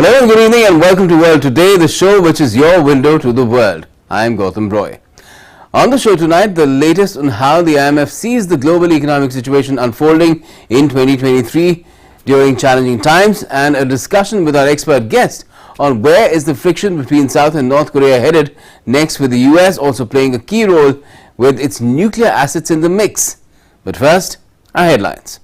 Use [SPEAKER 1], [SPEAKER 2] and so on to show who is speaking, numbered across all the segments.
[SPEAKER 1] Hello and good evening and welcome to World Today, the show which is your window to the world. I am Gautam Roy. On the show tonight, the latest on how the IMF sees the global economic situation unfolding in 2023 during challenging times, and a discussion with our expert guest on where is the friction between South and North Korea headed next, with the US also playing a key role with its nuclear assets in the mix. But first, our headlines.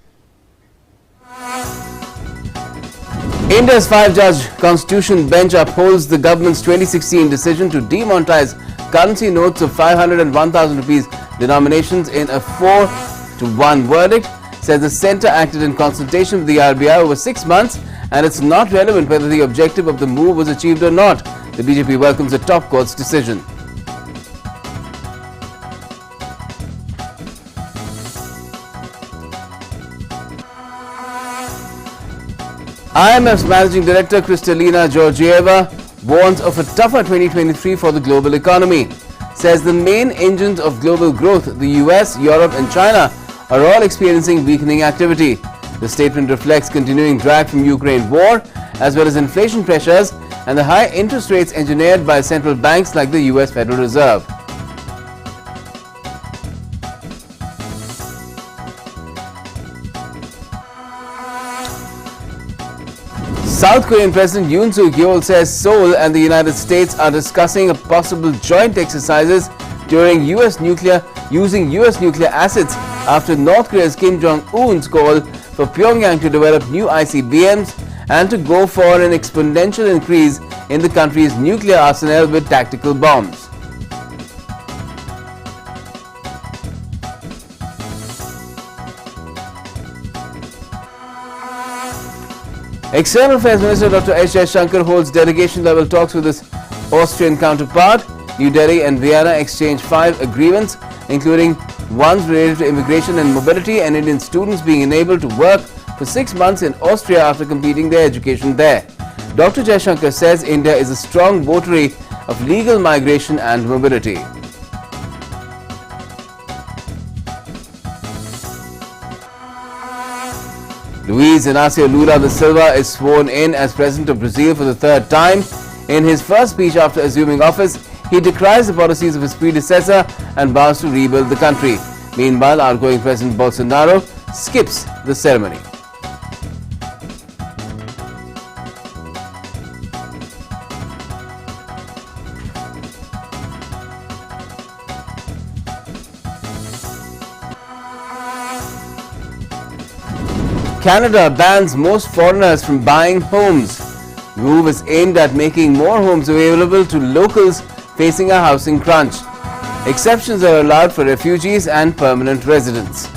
[SPEAKER 1] India's 5-judge constitution bench upholds the government's 2016 decision to demonetize currency notes of 500 and 1,000 rupees denominations in a 4-1 verdict. Says the centre acted in consultation with the RBI over 6 months and it's not relevant whether the objective of the move was achieved or not. The BJP welcomes the top court's decision. IMF's Managing Director Kristalina Georgieva warns of a tougher 2023 for the global economy. Says the main engines of global growth, the US, Europe and China, are all experiencing weakening activity. The statement reflects continuing drag from Ukraine war, as well as inflation pressures and the high interest rates engineered by central banks like the US Federal Reserve. South Korean President Yoon Suk-yeol says Seoul and the United States are discussing a possible joint exercises during using US nuclear assets after North Korea's Kim Jong-un's call for Pyongyang to develop new ICBMs and to go for an exponential increase in the country's nuclear arsenal with tactical bombs. External Affairs Minister Dr. S. Jaishankar holds delegation-level talks with his Austrian counterpart. New Delhi and Vienna exchanged 5 agreements, including ones related to immigration and mobility and Indian students being enabled to work for 6 months in Austria after completing their education there. Dr. Jaishankar says India is a strong votary of legal migration and mobility. Luiz Inácio Lula da Silva is sworn in as President of Brazil for the 3rd time. In his first speech after assuming office, he decries the policies of his predecessor and vows to rebuild the country. Meanwhile, outgoing President Bolsonaro skips the ceremony. Canada bans most foreigners from buying homes. The move is aimed at making more homes available to locals facing a housing crunch. Exceptions are allowed for refugees and permanent residents.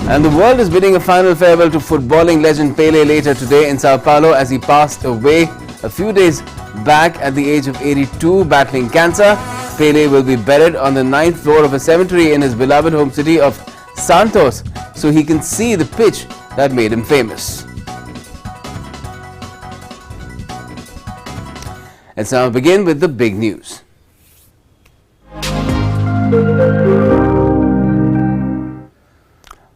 [SPEAKER 1] And the world is bidding a final farewell to footballing legend Pele later today in Sao Paulo as he passed away a few days back at the age of 82 battling cancer. Pele will be buried on the 9th floor of a cemetery in his beloved home city of Santos so he can see the pitch that made him famous. Let's now begin with the big news.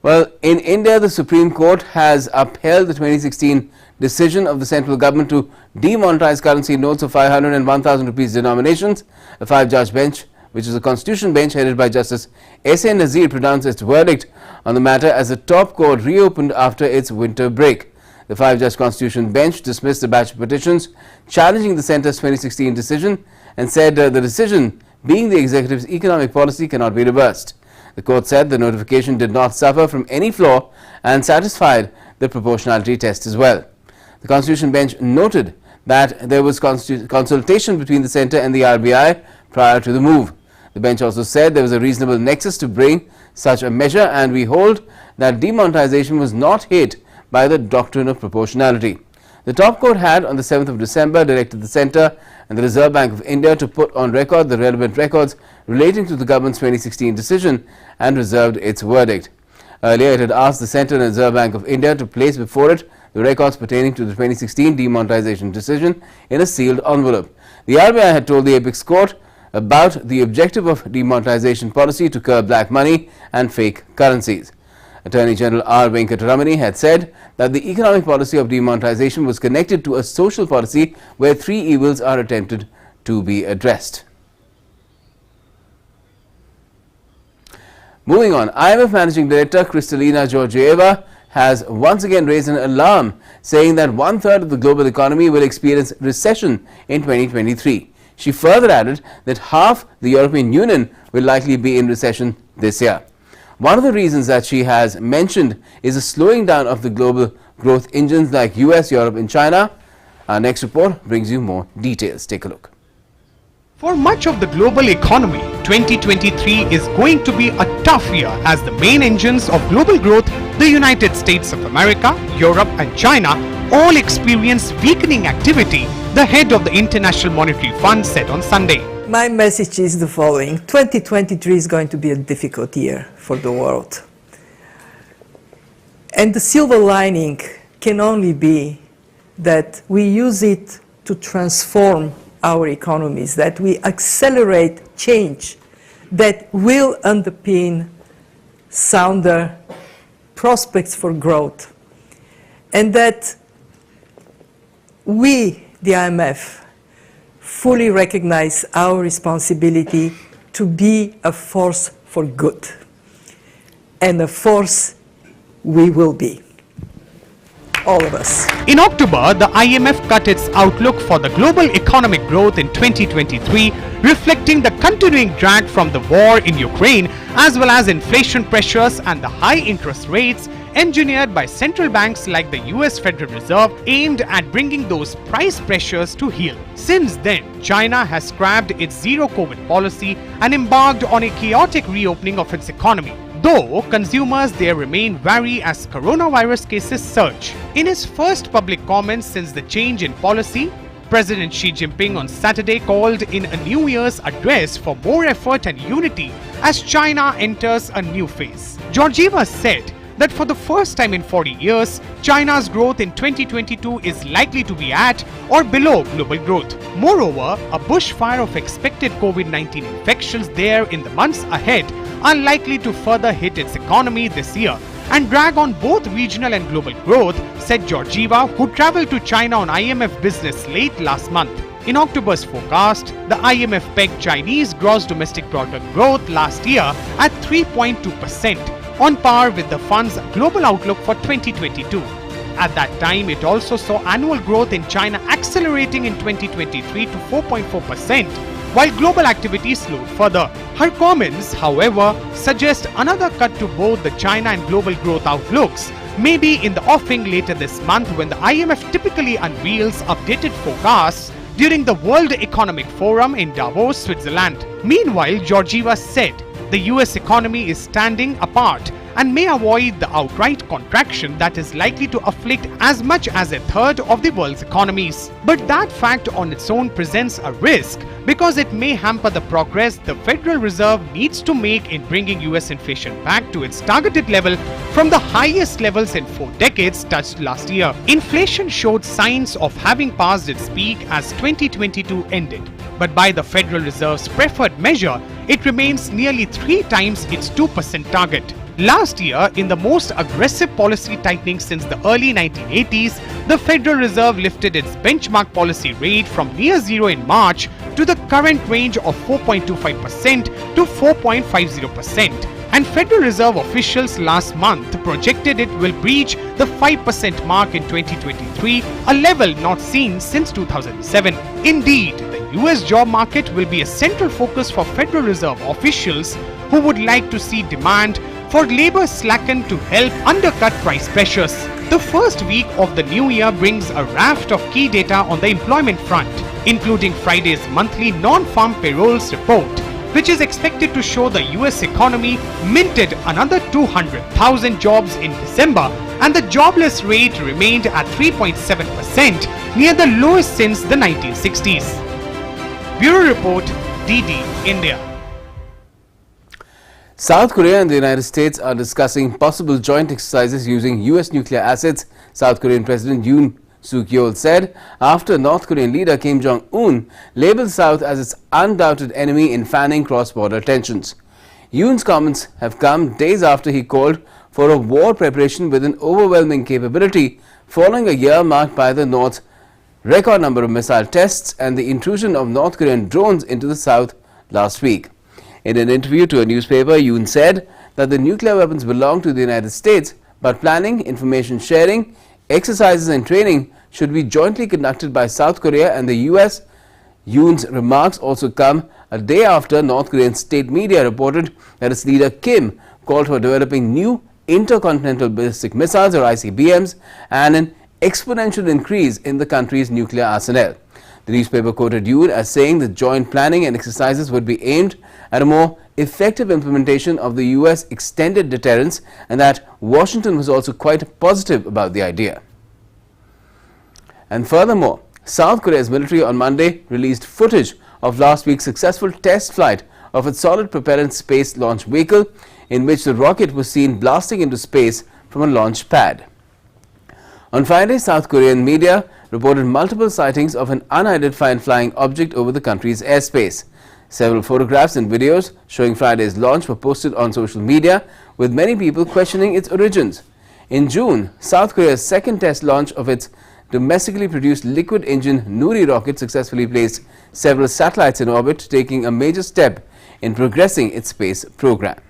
[SPEAKER 1] Well, in India, the Supreme Court has upheld the 2016 decision of the central government to demonetize currency notes of 500 and 1,000 rupees denominations. A 5-judge bench, which is a constitution bench headed by Justice S.A. Nazir, pronounced its verdict on the matter as the top court reopened after its winter break. The 5-judge constitution bench dismissed a batch of petitions challenging the centre's 2016 decision and said the decision, being the executive's economic policy, cannot be reversed. The court said the notification did not suffer from any flaw and satisfied the proportionality test as well. The Constitution Bench noted that there was consultation between the centre and the RBI prior to the move. The bench also said there was a reasonable nexus to bring such a measure, and we hold that demonetization was not hit by the doctrine of proportionality. The top court had on the 7th of December directed the centre and the Reserve Bank of India to put on record the relevant records relating to the government's 2016 decision and reserved its verdict. Earlier, it had asked the Centre and Reserve Bank of India to place before it the the records pertaining to the 2016 demonetization decision in a sealed envelope. The RBI had told the Apex Court about the objective of demonetization policy to curb black money and fake currencies. Attorney General R. Venkataramani had said that the economic policy of demonetization was connected to a social policy where three evils are attempted to be addressed. Moving on, IMF Managing Director Kristalina Georgieva has once again raised an alarm, saying that one-third of the global economy will experience recession in 2023. She further added that half the European Union will likely be in recession this year. One of the reasons that she has mentioned is a slowing down of the global growth engines like US, Europe and China. Our next report brings you more details. Take a look.
[SPEAKER 2] For much of the global economy, 2023 is going to be a tough year as the main engines of global growth, the United States of America, Europe and China, all experience weakening activity, the head of the International Monetary Fund said on Sunday.
[SPEAKER 3] My message is the following. 2023 is going to be a difficult year for the world. And the silver lining can only be that we use it to transform our economies, that we accelerate change that will underpin sounder prospects for growth, and that we, the IMF, fully recognize our responsibility to be a force for good, and a force we will be. All of us.
[SPEAKER 2] In October, the IMF cut its outlook for the global economic growth in 2023, reflecting the continuing drag from the war in Ukraine, as well as inflation pressures and the high interest rates engineered by central banks like the US Federal Reserve, aimed at bringing those price pressures to heel. Since then, China has scrapped its zero-COVID policy and embarked on a chaotic reopening of its economy, though consumers there remain wary as coronavirus cases surge. In his first public comments since the change in policy, President Xi Jinping on Saturday called in a New Year's address for more effort and unity as China enters a new phase. Georgieva said that for the first time in 40 years, China's growth in 2022 is likely to be at or below global growth. Moreover, a bushfire of expected COVID-19 infections there in the months ahead are likely to further hit its economy this year and drag on both regional and global growth, said Georgieva, who traveled to China on IMF business late last month. In October's forecast, the IMF pegged Chinese gross domestic product growth last year at 3.2%, on par with the fund's global outlook for 2022. At that time, it also saw annual growth in China accelerating in 2023 to 4.4%, while global activity slowed further. Her comments, however, suggest another cut to both the China and global growth outlooks, maybe in the offing later this month when the IMF typically unveils updated forecasts during the World Economic Forum in Davos, Switzerland. Meanwhile, Georgieva said the US economy is standing apart and may avoid the outright contraction that is likely to afflict as much as a third of the world's economies. But that fact on its own presents a risk because it may hamper the progress the Federal Reserve needs to make in bringing US inflation back to its targeted level from the highest levels in 4 decades touched last year. Inflation showed signs of having passed its peak as 2022 ended. But by the Federal Reserve's preferred measure, it remains nearly 3 times its 2% target. Last year, in the most aggressive policy tightening since the early 1980s, the Federal Reserve lifted its benchmark policy rate from near zero in March to the current range of 4.25% to 4.50%. And Federal Reserve officials last month projected it will breach the 5% mark in 2023, a level not seen since 2007. Indeed, the US job market will be a central focus for Federal Reserve officials who would like to see demand for labor slacken to help undercut price pressures. The first week of the new year brings a raft of key data on the employment front, including Friday's monthly non-farm payrolls report, which is expected to show the US economy minted another 200,000 jobs in December, and the jobless rate remained at 3.7%, near the lowest since the 1960s. Bureau Report, DD, India.
[SPEAKER 1] South Korea and the United States are discussing possible joint exercises using US nuclear assets, South Korean President Yoon Suk-yeol said after North Korean leader Kim Jong-un labeled South as its undoubted enemy in fanning cross-border tensions. Yoon's comments have come days after he called for a war preparation with an overwhelming capability following a year marked by the North's record number of missile tests and the intrusion of North Korean drones into the South last week. In an interview to a newspaper, Yoon said that the nuclear weapons belong to the United States, but planning, information sharing, exercises and training should be jointly conducted by South Korea and the US. Yoon's remarks also come a day after North Korean state media reported that its leader Kim called for developing new intercontinental ballistic missiles or ICBMs and an exponential increase in the country's nuclear arsenal. The newspaper quoted Yoon as saying the joint planning and exercises would be aimed at a more effective implementation of the US extended deterrence and that Washington was also quite positive about the idea. And furthermore, South Korea's military on Monday released footage of last week's successful test flight of its solid propellant space launch vehicle, in which the rocket was seen blasting into space from a launch pad. On Friday, South Korean media reported multiple sightings of an unidentified flying object over the country's airspace. Several photographs and videos showing Friday's launch were posted on social media, with many people questioning its origins. In June, South Korea's second test launch of its domestically produced liquid engine Nuri rocket successfully placed several satellites in orbit, taking a major step in progressing its space program.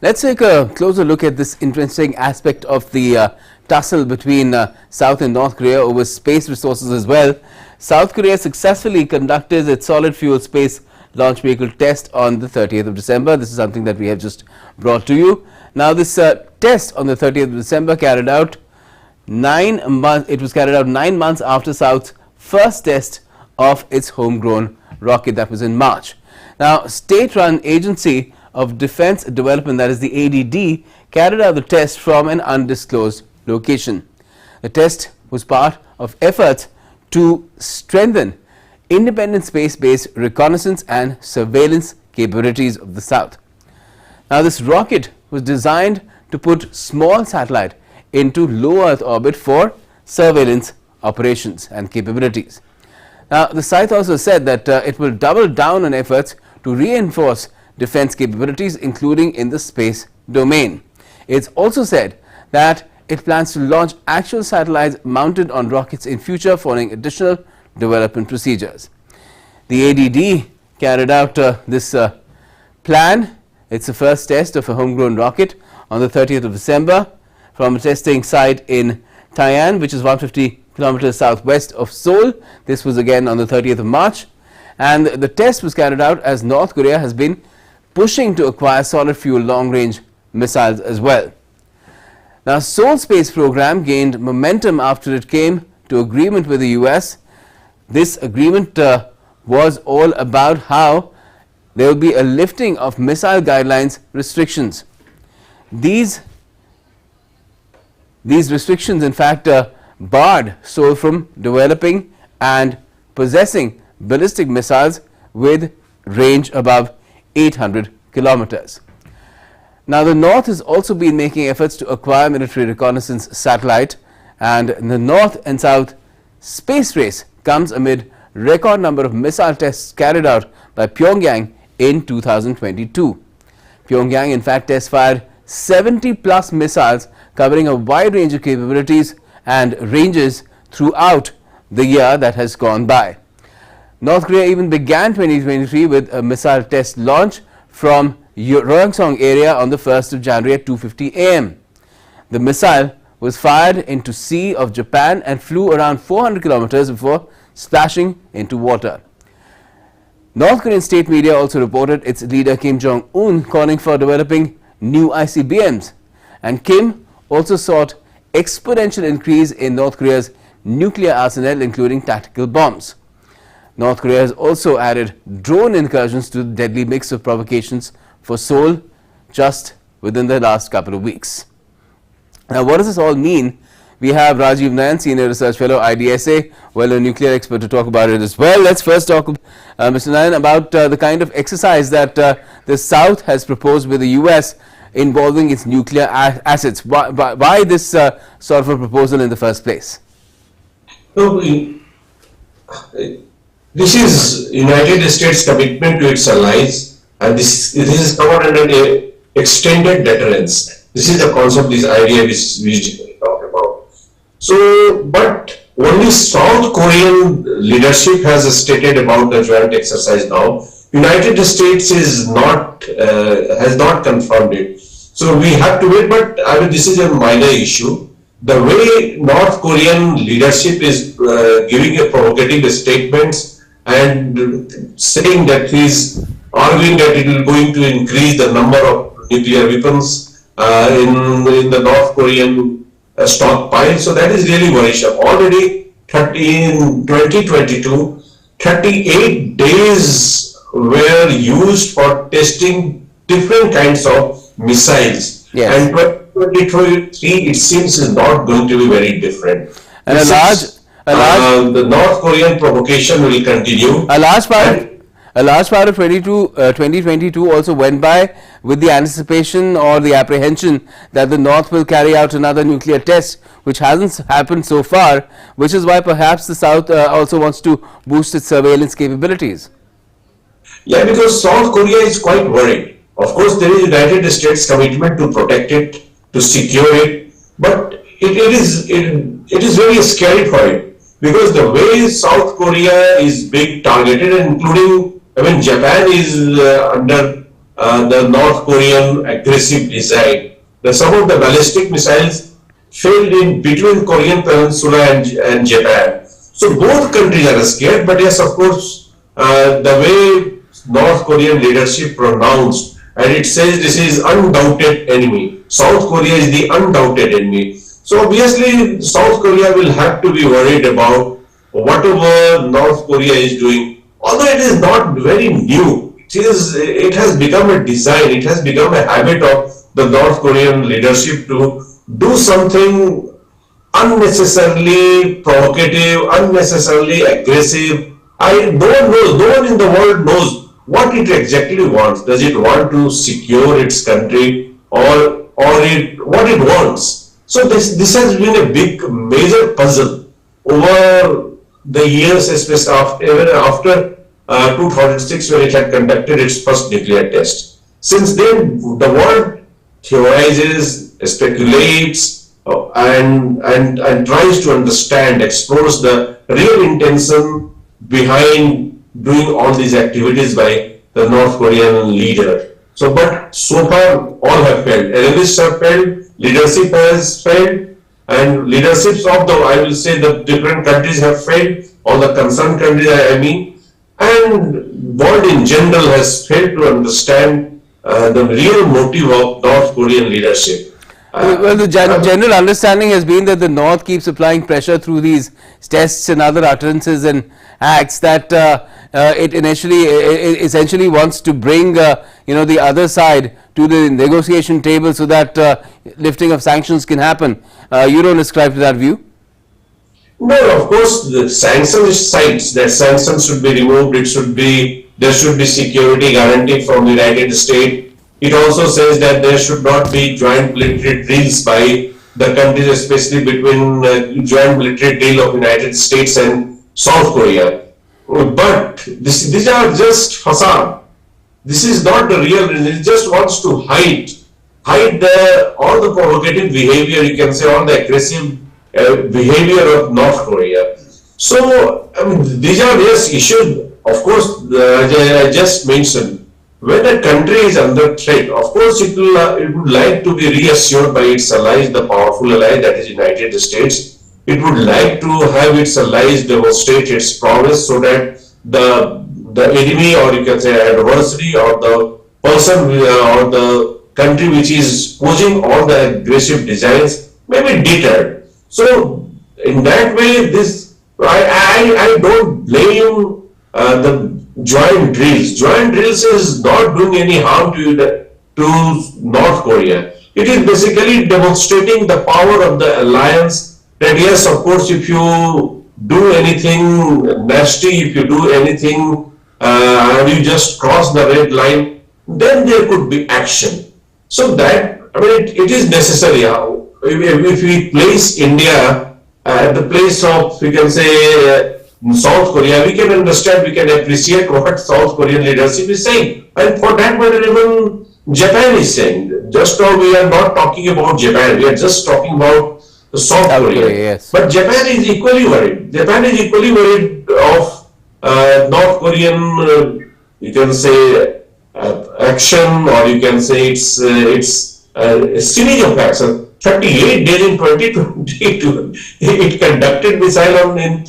[SPEAKER 1] Let's take a closer look at this interesting aspect of the tussle between South and North Korea over space resources as well. South Korea successfully conducted its solid fuel space launch vehicle test on the 30th of December. This is something that we have just brought to you. Now, this test on the 30th of December carried out 9 months. It was carried out 9 months after South's first test of its homegrown rocket, that was in March. Now, state-run agency of Defense Development, that is the ADD, carried out the test from an undisclosed location. The test was part of efforts to strengthen independent space-based reconnaissance and surveillance capabilities of the South. Now, this rocket was designed to put small satellite into low Earth orbit for surveillance operations and capabilities. Now, the site also said that it will double down on efforts to reinforce defense capabilities, including in the space domain. It's also said that it plans to launch actual satellites mounted on rockets in future following additional development procedures. The ADD carried out this plan. It's the first test of a homegrown rocket on the 30th of December from a testing site in Taian, which is 150 kilometers southwest of Seoul. This was again on the 30th of March, and the test was carried out as North Korea has been pushing to acquire solid fuel long-range missiles as well. Now, Seoul's space program gained momentum after it came to agreement with the US. This agreement was all about how there will be a lifting of missile guidelines restrictions. These restrictions, in fact, barred Seoul from developing and possessing ballistic missiles with range above 800 kilometers. Now, the North has also been making efforts to acquire military reconnaissance satellite, and the North and South space race comes amid record number of missile tests carried out by Pyongyang in 2022. Pyongyang, in fact, test fired 70 plus missiles covering a wide range of capabilities and ranges throughout the year that has gone by. North Korea even began 2023 with a missile test launch from Royeong area on the 1st of January at 2:50 a.m. The missile was fired into Sea of Japan and flew around 400 kilometers before splashing into water. North Korean state media also reported its leader Kim Jong-un calling for developing new ICBMs, and Kim also sought exponential increase in North Korea's nuclear arsenal, including tactical bombs. North Korea has also added drone incursions to the deadly mix of provocations for Seoul just within the last couple of weeks. Now, what does this all mean we have Rajiv Nayan, Senior Research Fellow, IDSA, well, a nuclear expert, to talk about it as well. Let's first talk, Mr. Nayan, about the kind of exercise that the South has proposed with the US involving its nuclear assets. Why this sort of a proposal in the first place?
[SPEAKER 4] So, this is United States commitment to its allies, and this is covered under a extended deterrence. This is the concept, this idea which we talk about. So, but only South Korean leadership has stated about the joint exercise now. United States is not has not confirmed it. So we have to wait, but I mean, this is a minor issue. The way North Korean leadership is giving a provocative statements and saying that he's arguing that it will going to increase the number of nuclear weapons in the North Korean stockpile. So that is really worrisome. Already in 2022, 38 days were used for testing different kinds of missiles.
[SPEAKER 1] Yes.
[SPEAKER 4] And 2023, it seems, is not going to be very different.
[SPEAKER 1] And
[SPEAKER 4] the North Korean provocation will continue.
[SPEAKER 1] A large part of 2022 also went by with the anticipation or the apprehension that the North will carry out another nuclear test, which hasn't happened so far, which is why perhaps the South also wants to boost its surveillance capabilities.
[SPEAKER 4] Yeah, because South Korea is quite worried. Of course, there is United States commitment to protect it, to secure it, but it is very scary for it, because the way South Korea is being targeted, including, I mean, Japan is under the North Korean aggressive design. Some of the ballistic missiles failed in between Korean Peninsula and Japan. So both countries are scared, but yes, of course, the way North Korean leadership pronounced, and it says this is undoubted enemy. South Korea is the undoubted enemy. So obviously, South Korea will have to be worried about whatever North Korea is doing. Although it is not very new, it has become a design, it has become a habit of the North Korean leadership to do something unnecessarily provocative, unnecessarily aggressive. No one in the world knows what it exactly wants. Does it want to secure its country or what it wants? So this has been a big major puzzle over the years, especially even after 2006, when it had conducted its first nuclear test. Since then, the world theorizes, speculates, and tries to understand, explores the real intention behind doing all these activities by the North Korean leader. So, but so far all have failed. Analysts have failed, leadership has failed, and leaderships of I will say the different countries have failed, all the concerned countries I mean, and world in general has failed to understand the real motive of North Korean leadership.
[SPEAKER 1] Well, the general understanding has been that the North keeps applying pressure through these tests and other utterances and acts that it essentially wants to bring the other side to the negotiation table so that lifting of sanctions can happen. You don't ascribe to that view?
[SPEAKER 4] No, of course, the sanctions sides, that sanctions should be removed. There should be security guaranteed from the United States. It also says that there should not be joint military drills by the countries, especially between joint military drill of United States and South Korea. But these are just facade. This is not the real reason. It just wants to hide all the provocative behavior, you can say, all the aggressive behavior of North Korea. So, I mean, these are just issues. Of course, I just mentioned, when a country is under threat, of course, it would like to be reassured by its allies, the powerful ally that is United States. It would like to have its allies demonstrate its prowess so that the enemy, or you can say adversary, or the person or the country which is posing all the aggressive designs may be deterred. So in that way, I don't blame the joint drills. Joint drills is not doing any harm to North Korea. It is basically demonstrating the power of the alliance that yes, of course, if you do anything nasty, if you do anything and you just cross the red line, then there could be action. So that, I mean, it is necessary. If we place India at the place of, we can say, South Korea, we can understand, we can appreciate what South Korean leadership is saying. And for that matter, even Japan is saying. Just now we are not talking about Japan, we are just talking about South Korea.
[SPEAKER 1] Yes.
[SPEAKER 4] But Japan is equally worried. Japan is equally worried of North Korean, you can say, action, or you can say it's a series of actions. 38 days in 2022, it conducted missile on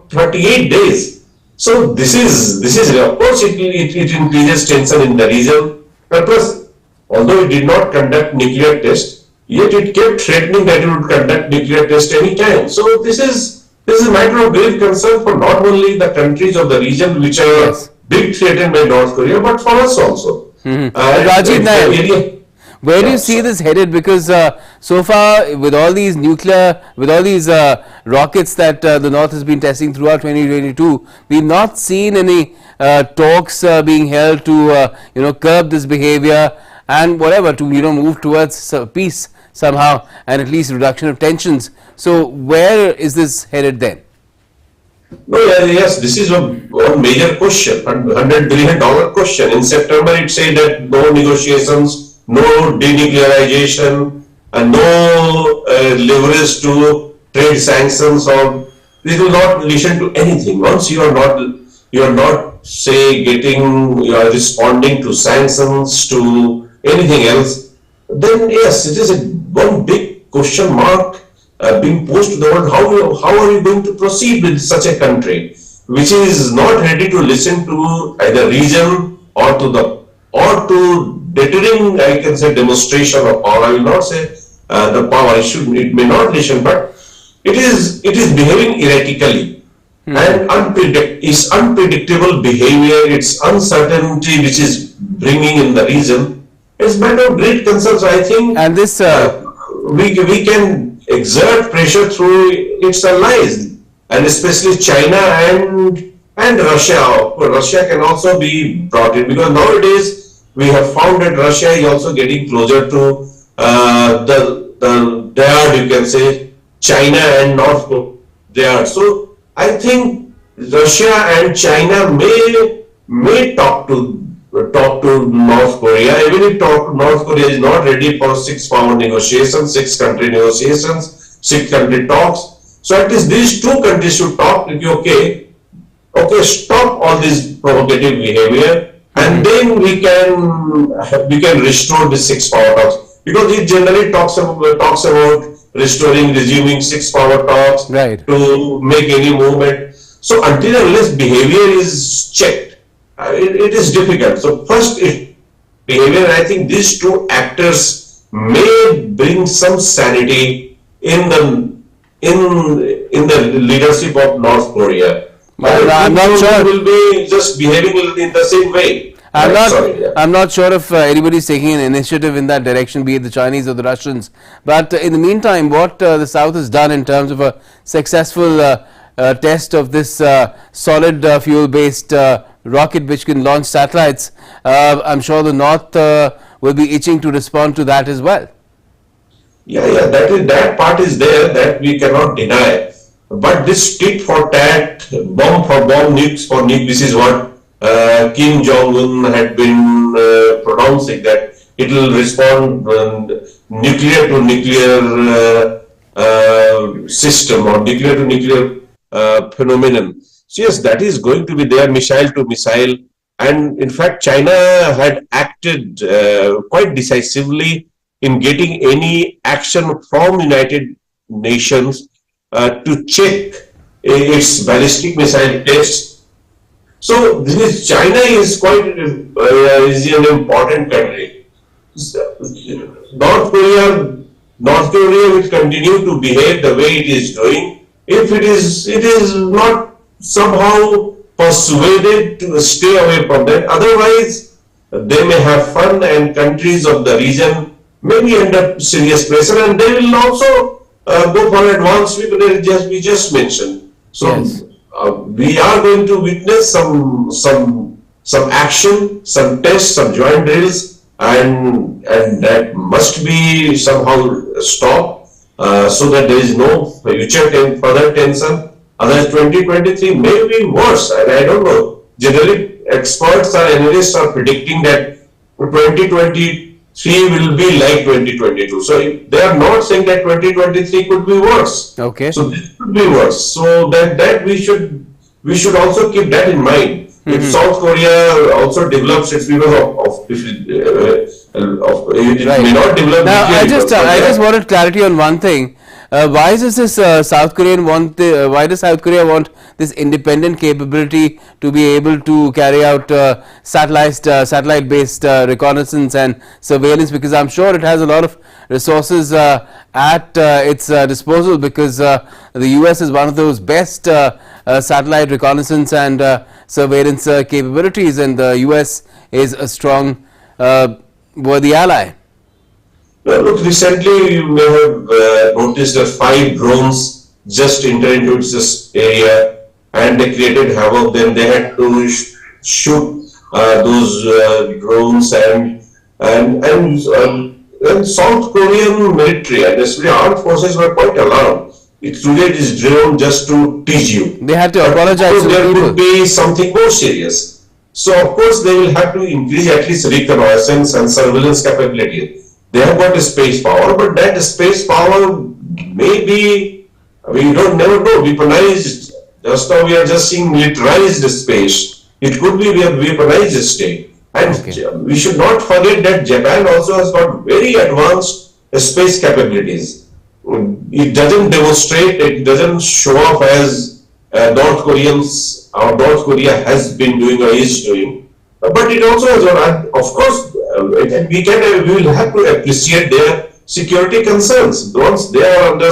[SPEAKER 4] 38 days. So this is of course it increases tension in the region. And plus, although it did not conduct nuclear test, yet it kept threatening that it would conduct nuclear test any time. So this is a matter of grave concern for not only the countries of the region which are big threatened by North Korea, but for us also.
[SPEAKER 1] Rajiv Nayak, where do you see this headed? Because so far, with all these rockets that the North has been testing throughout 2022, we've not seen any talks being held to curb this behavior and whatever, to move towards peace somehow, and at least reduction of tensions. So where is this headed then?
[SPEAKER 4] No, yes, this is one major question, $100 billion question. In September, it said that no negotiations, no denuclearization, and no leverage to trade sanctions, or this will not listen to anything. Once you are not say responding to sanctions, to anything else, then yes, it is one big question mark being posed to the world. How are you going to proceed with such a country which is not ready to listen to either region or to deterring, I can say, demonstration of power. I will not say the power. It may not listen, but it is behaving erratically and it's unpredictable behavior. It's uncertainty which is bringing in the region. It's matter of great concern. So I think,
[SPEAKER 1] and this
[SPEAKER 4] we can exert pressure through its allies, and especially China and Russia. Russia can also be brought in, because nowadays we have found that Russia is also getting closer to the dyad, you can say, China and North Korea. So I think Russia and China may talk to North Korea, even if North Korea is not ready for six-power negotiations, six-country negotiations, six-country talks. So at least these two countries should talk. Okay, stop all this provocative behavior, and then we can restore the six-power talks, because it generally talks about resuming six-power talks,
[SPEAKER 1] right,
[SPEAKER 4] to make any movement. So until unless behavior is checked, it is difficult. So first is behavior. I think these two actors may bring some sanity in the leadership of North Korea.
[SPEAKER 1] I'm not sure.
[SPEAKER 4] Will be just behaving in the same way.
[SPEAKER 1] I'm not sure if anybody is taking an initiative in that direction, be it the Chinese or the Russians. But in the meantime, what the South has done in terms of a successful test of this solid fuel-based rocket which can launch satellites, I'm sure the North will be itching to respond to that as well.
[SPEAKER 4] Yeah, that part is there, that we cannot deny. But this tit for tat, bomb for bomb, nukes for nuke, this is what Kim Jong-un had been pronouncing, that it will respond nuclear to nuclear system, or nuclear to nuclear phenomenon. So yes, that is going to be there, missile to missile. And in fact, China had acted quite decisively in getting any action from United Nations to check its ballistic missile tests. So China is is an important country. North Korea will continue to behave the way it is doing. If it is not somehow persuaded to stay away from that. Otherwise, they may have fun, and countries of the region may be under serious pressure, and they will also go for advanced weaponry, as we just mentioned. So
[SPEAKER 1] Yes.
[SPEAKER 4] we are going to witness some action, some tests, some joint drills, and that must be somehow stopped so that there is no future further tension. Otherwise, 2023 may be worse, and I don't know. Generally, experts or analysts are predicting that 2023 will be like 2022. So they are not saying that 2023 could be worse.
[SPEAKER 1] Okay.
[SPEAKER 4] So this could be worse. So that we should also keep that in mind. If South Korea also develops its because it
[SPEAKER 1] Right.
[SPEAKER 4] may not develop.
[SPEAKER 1] Now, I
[SPEAKER 4] nuclear
[SPEAKER 1] just
[SPEAKER 4] weapons, but
[SPEAKER 1] wanted clarity on one thing. Why does this South Korean want why does South Korea want this independent capability to be able to carry out satellite based reconnaissance and surveillance? Because I'm sure it has a lot of resources at its disposal, because the US is one of those best satellite reconnaissance and surveillance capabilities, and the US is a strong worthy ally.
[SPEAKER 4] Look, recently you may have noticed that 5 drones just entered into this area and they created havoc. Then they had to shoot those drones, and South Korean military and especially armed forces were quite alarmed. It is drone just to tease you.
[SPEAKER 1] They had to apologize to the
[SPEAKER 4] There
[SPEAKER 1] people.
[SPEAKER 4] could be something more serious. So of course they will have to increase at least reconnaissance and surveillance capability. They have got a space power, but that space power may be, we don't never know, weaponized. Just now we are just seeing militarized space. It could be a weaponized state. And we should not forget that Japan also has got very advanced space capabilities. It doesn't demonstrate, it doesn't show off as North Korea has been doing or is doing. But it also has, of course, we will have to appreciate their security concerns. Once they are under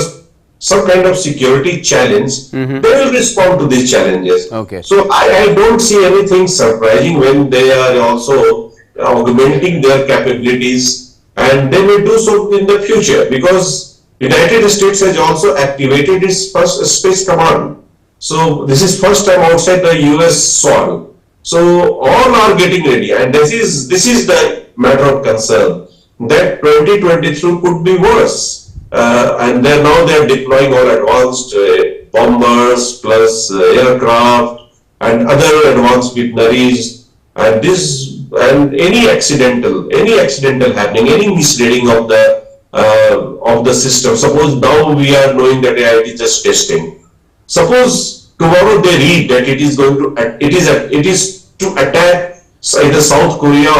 [SPEAKER 4] some kind of security challenge, they will respond to these challenges.
[SPEAKER 1] Okay.
[SPEAKER 4] So I don't see anything surprising when they are also augmenting their capabilities, and they will do so in the future, because United States has also activated its first space command. So this is first time outside the US soil. So all are getting ready, and this is the matter of concern, that 2023 could be worse, and now they are deploying all advanced bombers plus aircraft and other advanced weaponaries, and any accidental happening, any misreading of the system. Suppose now we are knowing that it is just testing. Suppose tomorrow they read that it is to attack either South Korea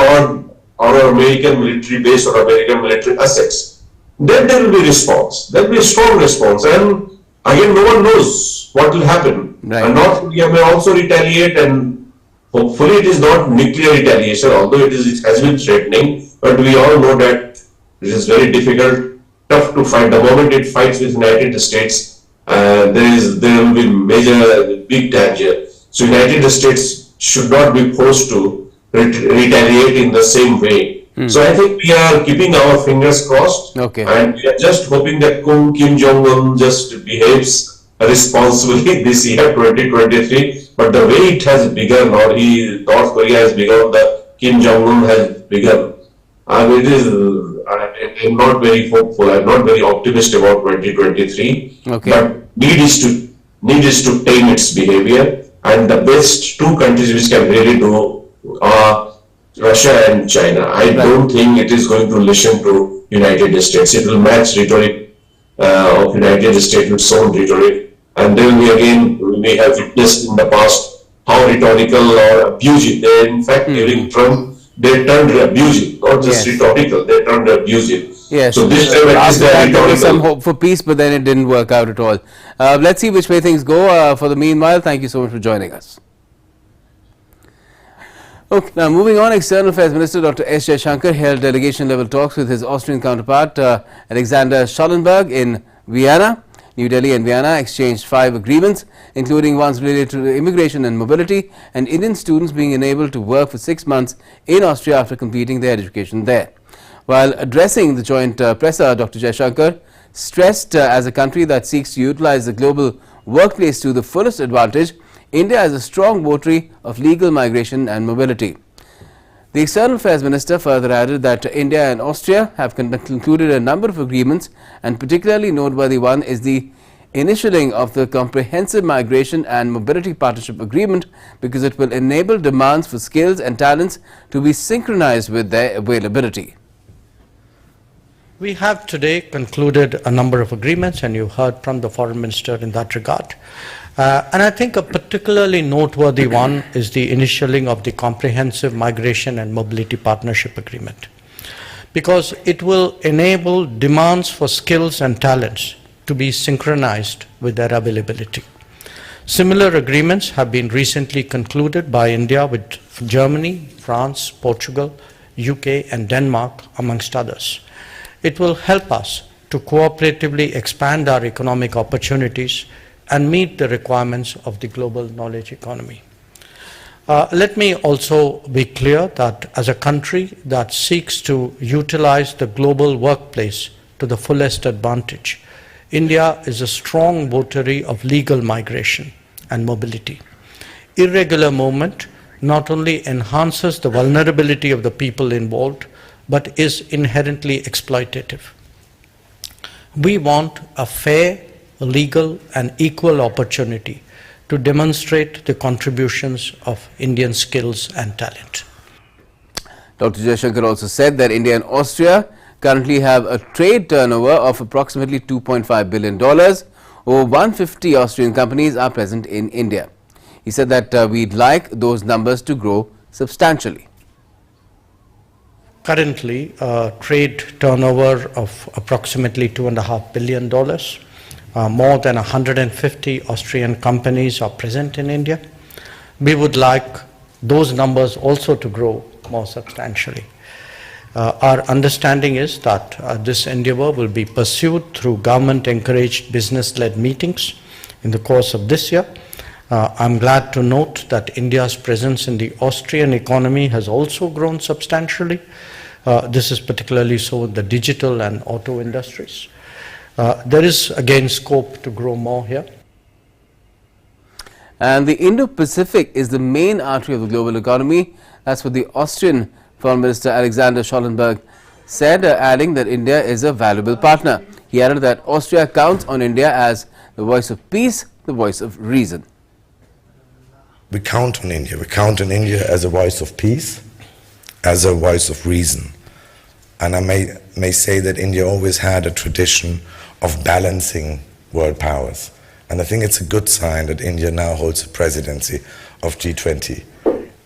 [SPEAKER 4] or American military base or American military assets. Then there will be response. There will be a strong response, and again, no one knows what will happen.
[SPEAKER 1] Right.
[SPEAKER 4] And North Korea may also retaliate, and hopefully it is not nuclear retaliation, although it has been threatening. But we all know that it is very difficult, tough to fight. The moment it fights with United States, there will be big danger. So United States should not be forced to retaliate in the same way. So I think we are keeping our fingers crossed, and we are just hoping that Kim Jong-un just behaves responsibly this year, 2023. But the way it has begun, or North Korea has begun, the Kim Jong-un has begun, and I'm not very hopeful. I'm not very optimistic about 2023. But need is to tame its behavior, and the best 2 countries which can really do are Russia and China. I don't think it is going to listen to United States. It will match rhetoric of United States with its own rhetoric, and then we may have witnessed in the past how rhetorical or abusive. They, in fact, during Trump, they turned abusive, not just rhetorical. They turned abusive.
[SPEAKER 1] Yes.
[SPEAKER 4] So this time at least
[SPEAKER 1] there was some hope for peace, but then it didn't work out at all. Let's see which way things go. For the meanwhile, thank you so much for joining us. Okay, now moving on, External Affairs Minister Dr. S. Jaishankar held delegation-level talks with his Austrian counterpart Alexander Schallenberg in Vienna. New Delhi and Vienna exchanged 5 agreements, including ones related to immigration and mobility, and Indian students being enabled to work for 6 months in Austria after completing their education there. While addressing the joint presser, Dr. Jaishankar Stressed as a country that seeks to utilize the global workplace to the fullest advantage, India is a strong votary of legal migration and mobility. The External Affairs Minister further added that India and Austria have concluded a number of agreements, and particularly noteworthy one is the initialing of the Comprehensive Migration and Mobility Partnership Agreement, because it will enable demands for skills and talents to be synchronized with their availability.
[SPEAKER 5] We have today concluded a number of agreements, and you heard from the Foreign Minister in that regard. And I think a particularly noteworthy one is the initialing of the Comprehensive Migration and Mobility Partnership Agreement, because it will enable demands for skills and talents to be synchronized with their availability. Similar agreements have been recently concluded by India with Germany, France, Portugal, UK and Denmark, amongst others. It will help us to cooperatively expand our economic opportunities and meet the requirements of the global knowledge economy. Let me also be clear that as a country that seeks to utilize the global workplace to the fullest advantage, India is a strong votary of legal migration and mobility. Irregular movement not only enhances the vulnerability of the people involved, but is inherently exploitative. We want a fair, legal and equal opportunity to demonstrate the contributions of Indian skills and talent.
[SPEAKER 1] Dr. Jaishankar also said that India and Austria currently have a trade turnover of approximately $2.5 billion. Over 150 Austrian companies are present in India. He said that we'd like those numbers to grow substantially.
[SPEAKER 5] Currently, trade turnover of approximately $2.5 billion. More than 150 Austrian companies are present in India. We would like those numbers also to grow more substantially. Our understanding is that this endeavor will be pursued through government-encouraged business-led meetings in the course of this year. I'm glad to note that India's presence in the Austrian economy has also grown substantially. This is particularly so in the digital and auto industries. There is again scope to grow more here.
[SPEAKER 1] And the Indo-Pacific is the main artery of the global economy. That's what the Austrian Foreign Minister Alexander Schallenberg said, adding that India is a valuable partner. He added that Austria counts on India as the voice of peace, the voice of reason.
[SPEAKER 6] We count on India. We count on India as a voice of peace, as a voice of reason. And I may say that India always had a tradition of balancing world powers. And I think it's a good sign that India now holds the presidency of G20.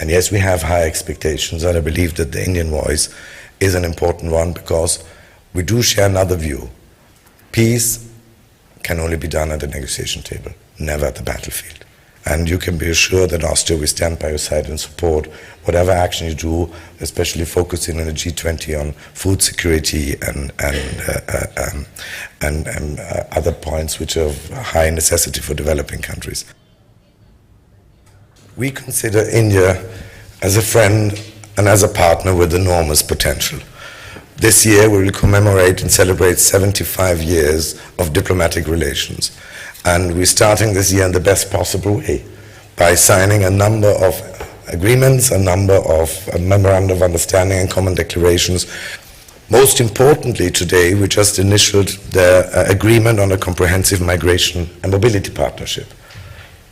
[SPEAKER 6] And yes, we have high expectations, and I believe that the Indian voice is an important one, because we do share another view. Peace can only be done at the negotiation table, never at the battlefield. And you can be assured that Austria will stand by your side and support whatever action you do, especially focusing on the G20 on food security and other points which are of high necessity for developing countries. We consider India as a friend and as a partner with enormous potential. This year we will commemorate and celebrate 75 years of diplomatic relations. And we're starting this year in the best possible way by signing a number of agreements, a number of memoranda of understanding and common declarations. Most importantly today, we just initialed the agreement on a comprehensive migration and mobility partnership.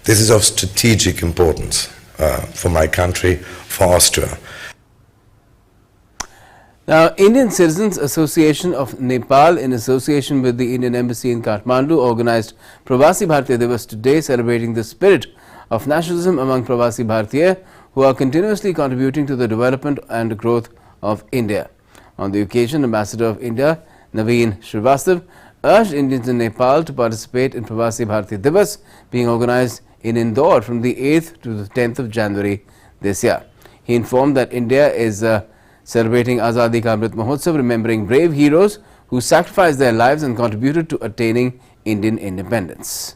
[SPEAKER 6] This is of strategic importance for my country, for Austria.
[SPEAKER 1] Now, Indian Citizens Association of Nepal, in association with the Indian Embassy in Kathmandu, organized Pravasi Bhartiya today, celebrating the spirit of nationalism among Pravasi Bhartiya, who are continuously contributing to the development and growth of India. On the occasion, Ambassador of India, Naveen Srivastav, urged Indians in Nepal to participate in Pravasi Bhartiya Divas, being organized in Indore from the 8th to the 10th of January this year. He informed that India is celebrating Azadi Ka Amrit Mahotsav, remembering brave heroes who sacrificed their lives and contributed to attaining Indian independence.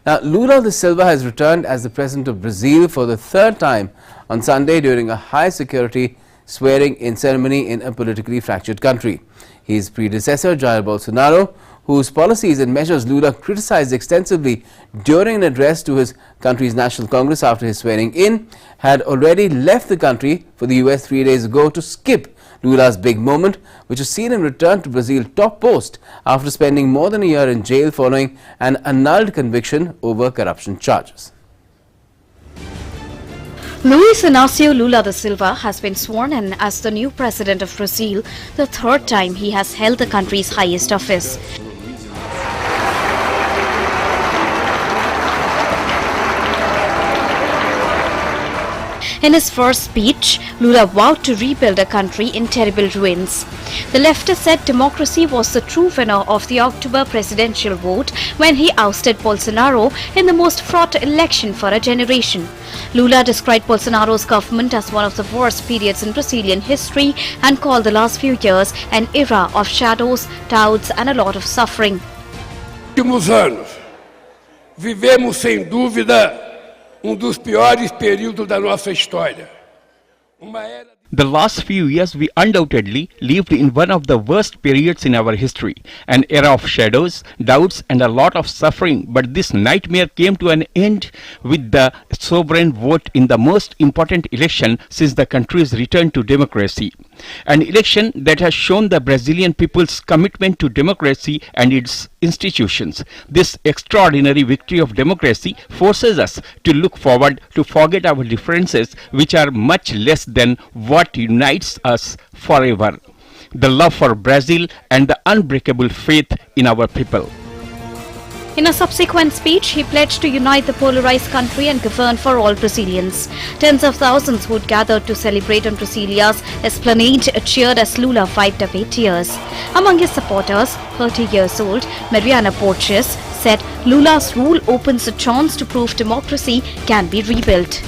[SPEAKER 1] Now, Lula da Silva has returned as the President of Brazil for the third time on Sunday during a high-security swearing-in ceremony in a politically fractured country. His predecessor, Jair Bolsonaro, whose policies and measures Lula criticized extensively during an address to his country's National Congress after his swearing-in, had already left the country for the US 3 days ago to skip Lula's big moment, which has seen him return to Brazil's top post after spending more than a year in jail following an annulled conviction over corruption charges.
[SPEAKER 7] Luiz Inácio Lula da Silva has been sworn in as the new president of Brazil, the third time he has held the country's highest office. In his first speech, Lula vowed to rebuild a country in terrible ruins. The leftist said democracy was the true winner of the October presidential vote when he ousted Bolsonaro in the most fraught election for a generation. Lula described Bolsonaro's government as one of the worst periods in Brazilian history and called the last few years an era of shadows, doubts and a lot of suffering.
[SPEAKER 8] Últimos anos, vivemos sem dúvida dos piores períodos da nossa história.
[SPEAKER 9] The last few years we undoubtedly lived in one of the worst periods in our history, an era of shadows, doubts and a lot of suffering, but this nightmare came to an end with the sovereign vote in the most important election since the country's return to democracy. An election that has shown the Brazilian people's commitment to democracy and its institutions. This extraordinary victory of democracy forces us to look forward, to forget our differences, which are much less than what unites us forever: the love for Brazil and the unbreakable faith in our people.
[SPEAKER 7] In a subsequent speech, he pledged to unite the polarized country and govern for all Brazilians. Tens of thousands who gathered to celebrate on Brasilia's esplanade cheered as Lula wiped away tears. Among his supporters, 30 years old Mariana Porches said Lula's rule opens a chance to prove democracy can be rebuilt.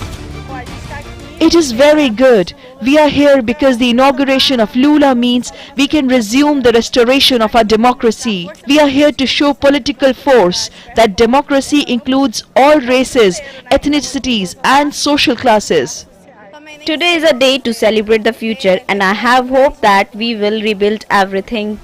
[SPEAKER 10] It is very good. We are here because the inauguration of Lula means we can resume the restoration of our democracy. We are here to show political force that democracy includes all races, ethnicities and social classes.
[SPEAKER 11] Today is a day to celebrate the future, and I have hope that we will rebuild everything.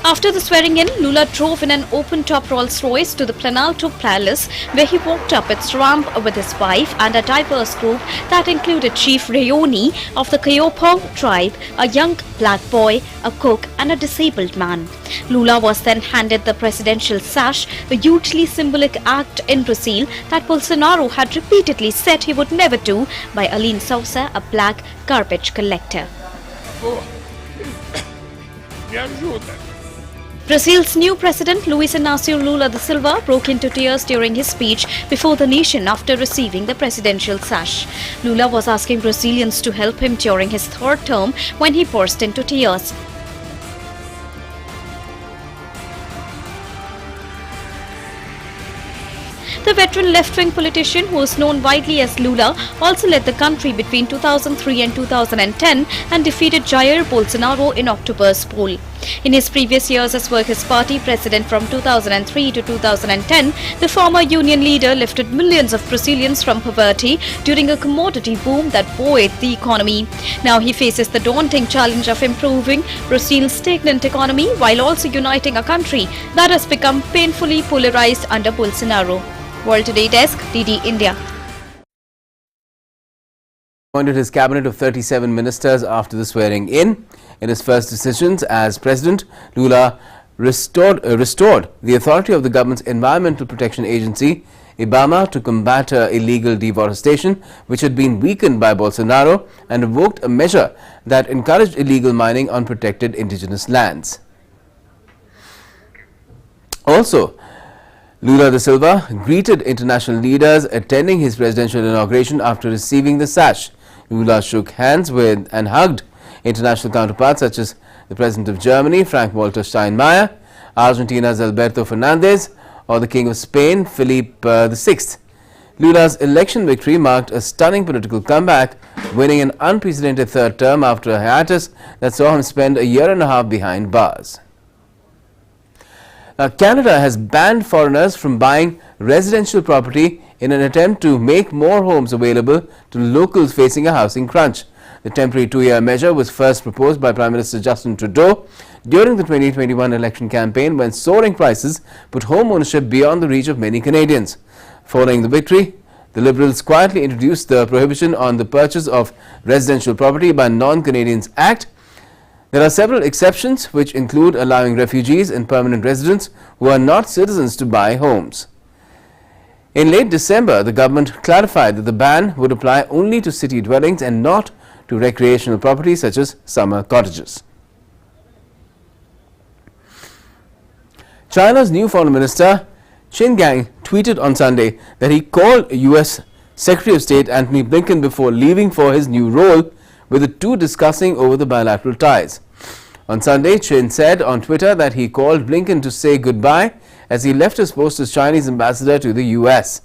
[SPEAKER 7] After the swearing-in, Lula drove in an open-top Rolls-Royce to the Planalto Palace, where he walked up its ramp with his wife and a diverse group that included Chief Rayoni of the Kayopo tribe, a young black boy, a cook and a disabled man. Lula was then handed the presidential sash, a hugely symbolic act in Brazil that Bolsonaro had repeatedly said he would never do, by Aline Sousa, a black garbage collector. Brazil's new president, Luiz Inácio Lula da Silva, broke into tears during his speech before the nation after receiving the presidential sash. Lula was asking Brazilians to help him during his third term when he burst into tears. The veteran left-wing politician, who is known widely as Lula, also led the country between 2003 and 2010 and defeated Jair Bolsonaro in October's poll. In his previous years as Workers' Party president from 2003 to 2010, the former union leader lifted millions of Brazilians from poverty during a commodity boom that buoyed the economy. Now he faces the daunting challenge of improving Brazil's stagnant economy while also uniting a country that has become painfully polarized under Bolsonaro. World Today Desk, DD India.
[SPEAKER 1] Appointed his cabinet of 37 ministers after the swearing-in. In his first decisions as president, Lula restored the authority of the government's Environmental Protection Agency, IBAMA, to combat illegal deforestation, which had been weakened by Bolsonaro, and revoked a measure that encouraged illegal mining on protected indigenous lands. Also, Lula da Silva greeted international leaders attending his presidential inauguration after receiving the sash. Lula shook hands with and hugged international counterparts such as the President of Germany, Frank-Walter Steinmeier, Argentina's Alberto Fernandez, or the King of Spain, Philippe VI. Lula's election victory marked a stunning political comeback, winning an unprecedented third term after a hiatus that saw him spend a year and a half behind bars. Now, Canada has banned foreigners from buying residential property in an attempt to make more homes available to locals facing a housing crunch. The temporary 2-year measure was first proposed by Prime Minister Justin Trudeau during the 2021 election campaign, when soaring prices put home ownership beyond the reach of many Canadians. Following the victory, the Liberals quietly introduced the Prohibition on the Purchase of Residential Property by Non-Canadians Act. There are several exceptions, which include allowing refugees and permanent residents who are not citizens to buy homes. In late December, the government clarified that the ban would apply only to city dwellings and not to recreational properties such as summer cottages. China's new Foreign Minister Qin Gang tweeted on Sunday that he called U.S. Secretary of State Antony Blinken before leaving for his new role, with the two discussing over the bilateral ties. On Sunday, Qin said on Twitter that he called Blinken to say goodbye as he left his post as Chinese ambassador to the U.S.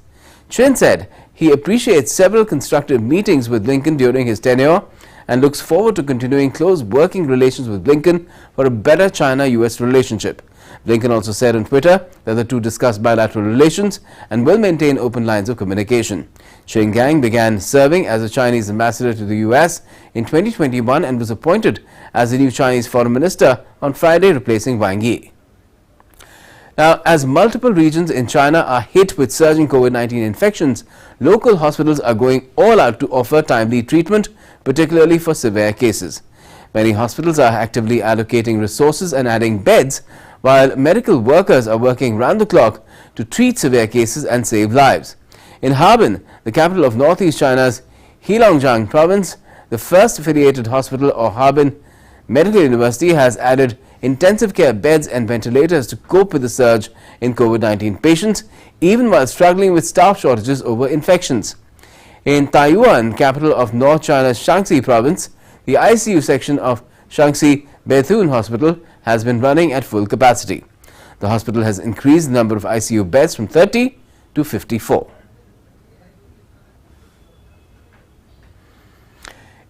[SPEAKER 1] Qin said he appreciates several constructive meetings with Blinken during his tenure and looks forward to continuing close working relations with Blinken for a better China-U.S. relationship. Blinken also said on Twitter that the two discussed bilateral relations and will maintain open lines of communication. Qin Gang began serving as a Chinese ambassador to the U.S. in 2021 and was appointed as the new Chinese foreign minister on Friday, replacing Wang Yi. Now, as multiple regions in China are hit with surging COVID-19 infections, local hospitals are going all out to offer timely treatment, particularly for severe cases. Many hospitals are actively allocating resources and adding beds, while medical workers are working round the clock to treat severe cases and save lives. In Harbin, the capital of northeast China's Heilongjiang province, the first affiliated hospital or Harbin Medical University has added intensive care beds and ventilators to cope with the surge in COVID-19 patients, even while struggling with staff shortages over infections. In Taiyuan, capital of North China's Shaanxi province, the ICU section of Shaanxi Bethune Hospital has been running at full capacity. The hospital has increased the number of ICU beds from 30 to 54.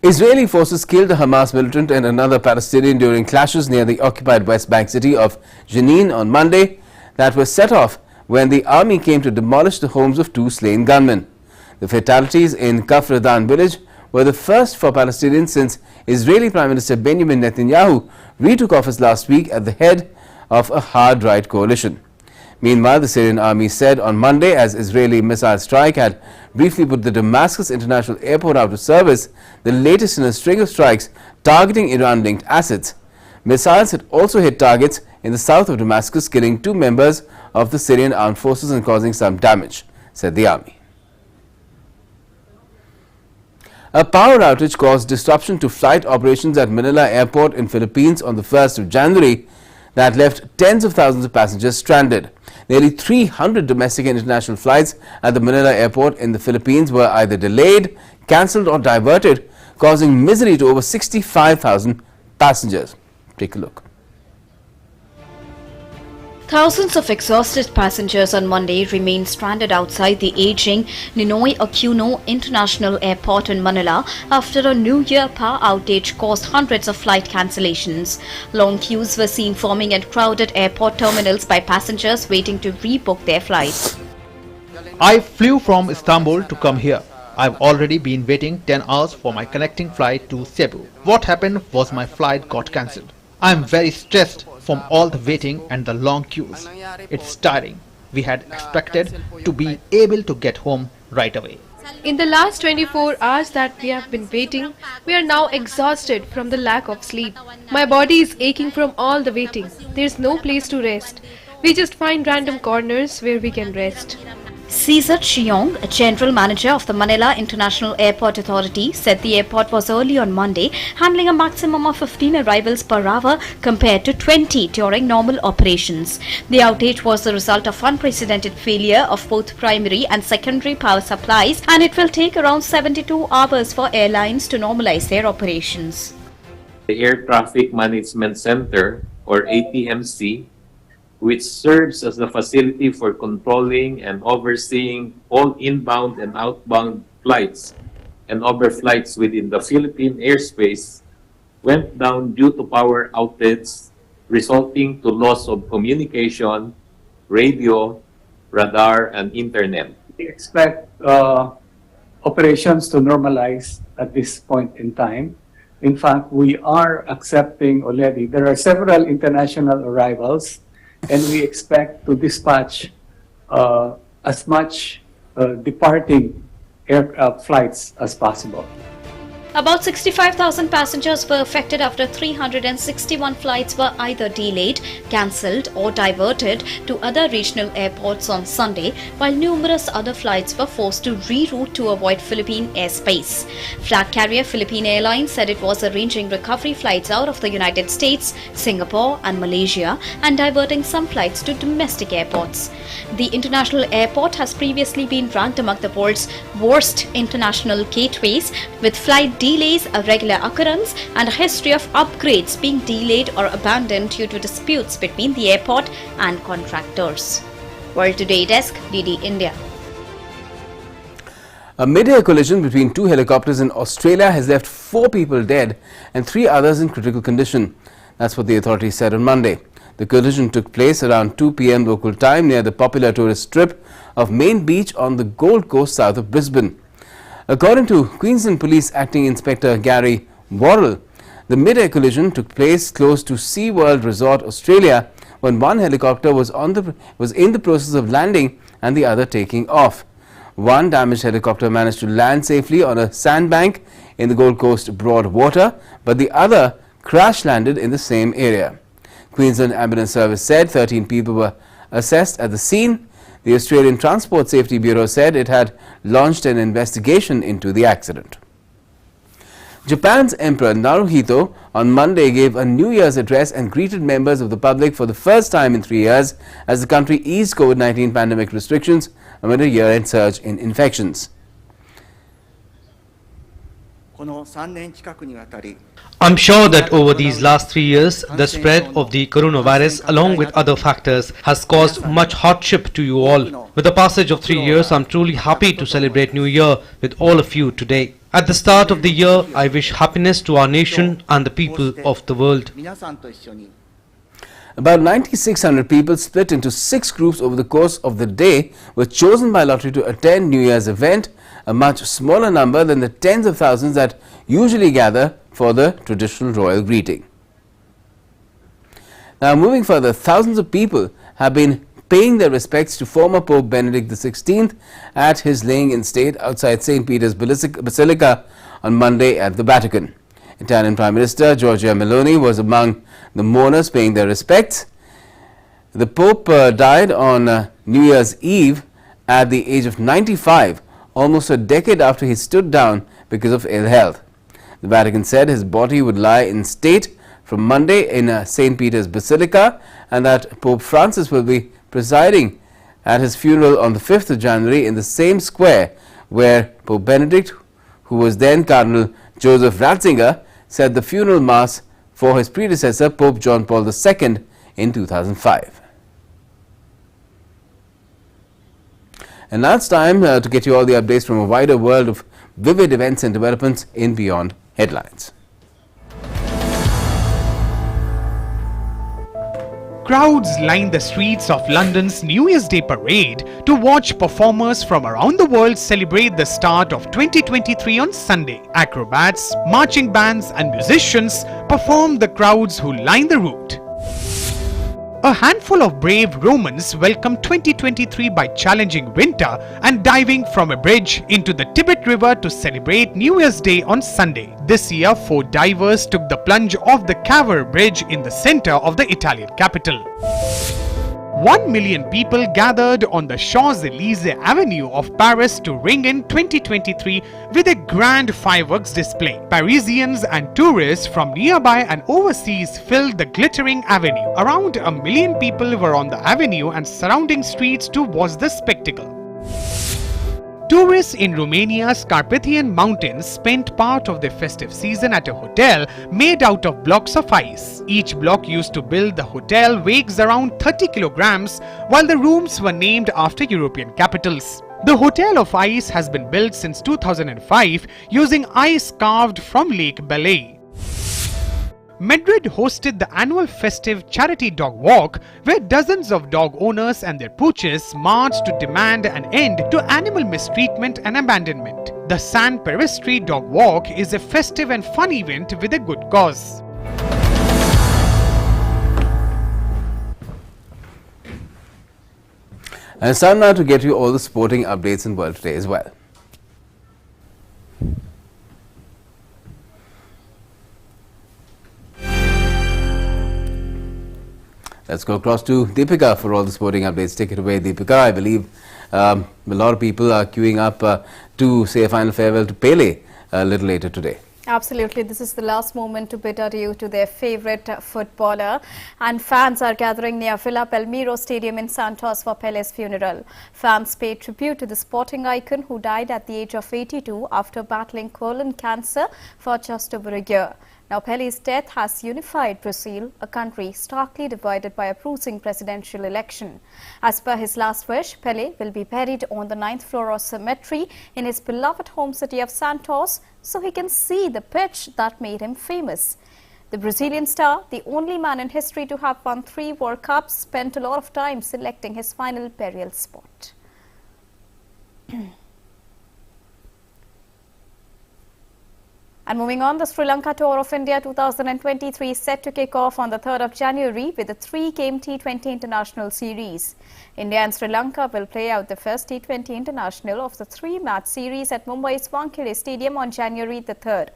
[SPEAKER 1] Israeli forces killed a Hamas militant and another Palestinian during clashes near the occupied West Bank city of Jenin on Monday that were set off when the army came to demolish the homes of two slain gunmen. The fatalities in Kafr Dan village were the first for Palestinians since Israeli Prime Minister Benjamin Netanyahu retook office last week at the head of a hard-right coalition. Meanwhile, the Syrian army said on Monday, as Israeli missile strike had briefly put the Damascus International Airport out of service, the latest in a string of strikes targeting Iran-linked assets. Missiles had also hit targets in the south of Damascus, killing two members of the Syrian armed forces and causing some damage, said the army. A power outage caused disruption to flight operations at Manila Airport in Philippines on the 1st of January that left tens of thousands of passengers stranded. Nearly 300 domestic and international flights at the Manila Airport in the Philippines were either delayed, cancelled or diverted, causing misery to over 65,000 passengers. Take a look.
[SPEAKER 7] Thousands of exhausted passengers on Monday remained stranded outside the aging Ninoy Aquino International Airport in Manila after a New Year power outage caused hundreds of flight cancellations. Long queues were seen forming at crowded airport terminals by passengers waiting to rebook their flights.
[SPEAKER 12] I flew from Istanbul to come here. I've already been waiting 10 hours for my connecting flight to Cebu. What happened was my flight got cancelled. I'm very stressed from all the waiting and the long queues. It's tiring. We had expected to be able to get home right away.
[SPEAKER 13] In the last 24 hours that we have been waiting, we are now exhausted from the lack of sleep. My body is aching from all the waiting. There's no place to rest. We just find random corners where we can rest.
[SPEAKER 7] Cesar Chiong, a general manager of the Manila International Airport Authority, said the airport was early on Monday, handling a maximum of 15 arrivals per hour compared to 20 during normal operations. The outage was the result of unprecedented failure of both primary and secondary power supplies, and it will take around 72 hours for airlines to normalize their operations.
[SPEAKER 14] The Air Traffic Management Center, or ATMC, which serves as the facility for controlling and overseeing all inbound and outbound flights and overflights within the Philippine airspace, went down due to power outage resulting to loss of communication, radio, radar, and internet.
[SPEAKER 15] expect operations to normalize at this point in time. In fact, we are accepting already. There are several international arrivals, and we expect to dispatch as much departing aircraft flights as possible.
[SPEAKER 7] About 65,000 passengers were affected after 361 flights were either delayed, cancelled or diverted to other regional airports on Sunday, while numerous other flights were forced to reroute to avoid Philippine airspace. Flag carrier Philippine Airlines said it was arranging recovery flights out of the United States, Singapore and Malaysia and diverting some flights to domestic airports. The international airport has previously been ranked among the world's worst international gateways, with flight delays a regular occurrence and a history of upgrades being delayed or abandoned due to disputes between the airport and contractors. World Today Desk, DD India.
[SPEAKER 1] A mid-air collision between two helicopters in Australia has left 4 people dead and 3 others in critical condition. That's what the authorities said on Monday. The collision took place around 2 p.m. local time near the popular tourist strip of Main Beach on the Gold Coast south of Brisbane. According to Queensland Police Acting Inspector Gary Worrell, the mid-air collision took place close to SeaWorld Resort, Australia, when one helicopter was in the process of landing and the other taking off. One damaged helicopter managed to land safely on a sandbank in the Gold Coast broad water, but the other crash landed in the same area. Queensland Ambulance Service said 13 people were assessed at the scene. The Australian Transport Safety Bureau said it had launched an investigation into the accident. Japan's Emperor Naruhito on Monday gave a New Year's address and greeted members of the public for the first time in 3 years as the country eased COVID-19 pandemic restrictions amid a year-end surge in infections.
[SPEAKER 16] I'm sure that over these last 3 years, the spread of the coronavirus along with other factors has caused much hardship to you all. With the passage of 3 years, I'm truly happy to celebrate New Year with all of you today. At the start of the year, I wish happiness to our nation and the people of the world.
[SPEAKER 1] About 9,600 people split into 6 groups over the course of the day were chosen by lottery to attend New Year's event, a much smaller number than the tens of thousands that usually gather for the traditional royal greeting. Now, moving further, thousands of people have been paying their respects to former Pope Benedict XVI at his laying in state outside St. Peter's Basilica on Monday at the Vatican. Italian Prime Minister Giorgia Meloni was among the mourners paying their respects. The Pope died on New Year's Eve at the age of 95, almost a decade after he stood down because of ill health. The Vatican said his body would lie in state from Monday in St. Peter's Basilica and that Pope Francis will be presiding at his funeral on the 5th of January in the same square where Pope Benedict, who was then Cardinal Joseph Ratzinger, said the funeral mass for his predecessor, Pope John Paul II, in 2005. And now it's time to get you all the updates from a wider world of vivid events and developments in Beyond Headlines.
[SPEAKER 2] Crowds lined the streets of London's New Year's Day parade to watch performers from around the world celebrate the start of 2023 on Sunday. Acrobats, marching bands and musicians performed the crowds who lined the route. A handful of brave Romans welcomed 2023 by challenging winter and diving from a bridge into the Tibet River to celebrate New Year's Day on Sunday. This year, 4 divers took the plunge off the Cavour Bridge in the center of the Italian capital. 1 million people gathered on the Champs-Élysées Avenue of Paris to ring in 2023 with a grand fireworks display. Parisians and tourists from nearby and overseas filled the glittering avenue. Around 1 million people were on the avenue and surrounding streets to watch the spectacle. Tourists in Romania's Carpathian Mountains spent part of their festive season at a hotel made out of blocks of ice. Each block used to build the hotel weighs around 30 kilograms, while the rooms were named after European capitals. The Hotel of Ice has been built since 2005 using ice carved from Lake Balaie. Madrid hosted the annual festive charity dog walk, where dozens of dog owners and their pooches marched to demand an end to animal mistreatment and abandonment. The San Silvestre Dog Walk is a festive and fun event with a good cause.
[SPEAKER 1] And it's time now to get you all the sporting updates in World Today as well. Let's go across to Deepika for all the sporting updates. Take it away, Deepika. I believe a lot of people are queuing up to say a final farewell to Pele a little later today.
[SPEAKER 17] Absolutely. This is the last moment to bid adieu to their favourite footballer, and fans are gathering near Villa Belmiro Stadium in Santos for Pele's funeral. Fans paid tribute to the sporting icon who died at the age of 82 after battling colon cancer for just over a year. Now, Pele's death has unified Brazil, a country starkly divided by a bruising presidential election. As per his last wish, Pele will be buried on the 9th floor of cemetery in his beloved home city of Santos, so he can see the pitch that made him famous. The Brazilian star, the only man in history to have won 3 World Cups, spent a lot of time selecting his final burial spot. And moving on, the Sri Lanka Tour of India 2023 is set to kick off on the 3rd of January with a 3-game T20 International Series. India and Sri Lanka will play out the first T20 International of the 3-match series at Mumbai's Wankhede Stadium on January the 3rd.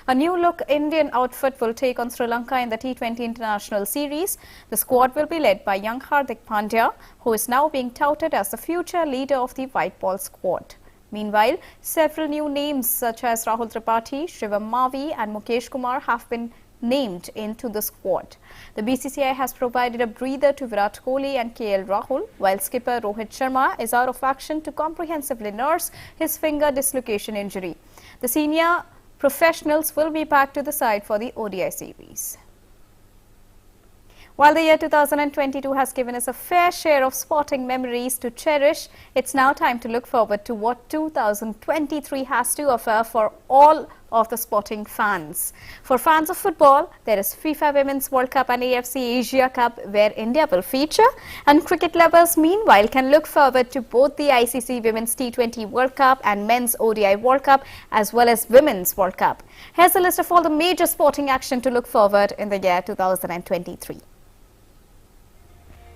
[SPEAKER 17] A new-look Indian outfit will take on Sri Lanka in the T20 International Series. The squad will be led by young Hardik Pandya, who is now being touted as the future leader of the white ball squad. Meanwhile, several new names such as Rahul Tripathi, Shivam Mavi and Mukesh Kumar have been named into the squad. The BCCI has provided a breather to Virat Kohli and KL Rahul, while skipper Rohit Sharma is out of action to comprehensively nurse his finger dislocation injury. The senior professionals will be back to the side for the ODI series. While the year 2022 has given us a fair share of sporting memories to cherish, it's now time to look forward to what 2023 has to offer for all of the sporting fans. For fans of football, there is FIFA Women's World Cup and AFC Asia Cup where India will feature, and cricket lovers meanwhile can look forward to both the ICC Women's T20 World Cup and Men's ODI World Cup as well as Women's World Cup. Here's a list of all the major sporting action to look forward in the year 2023.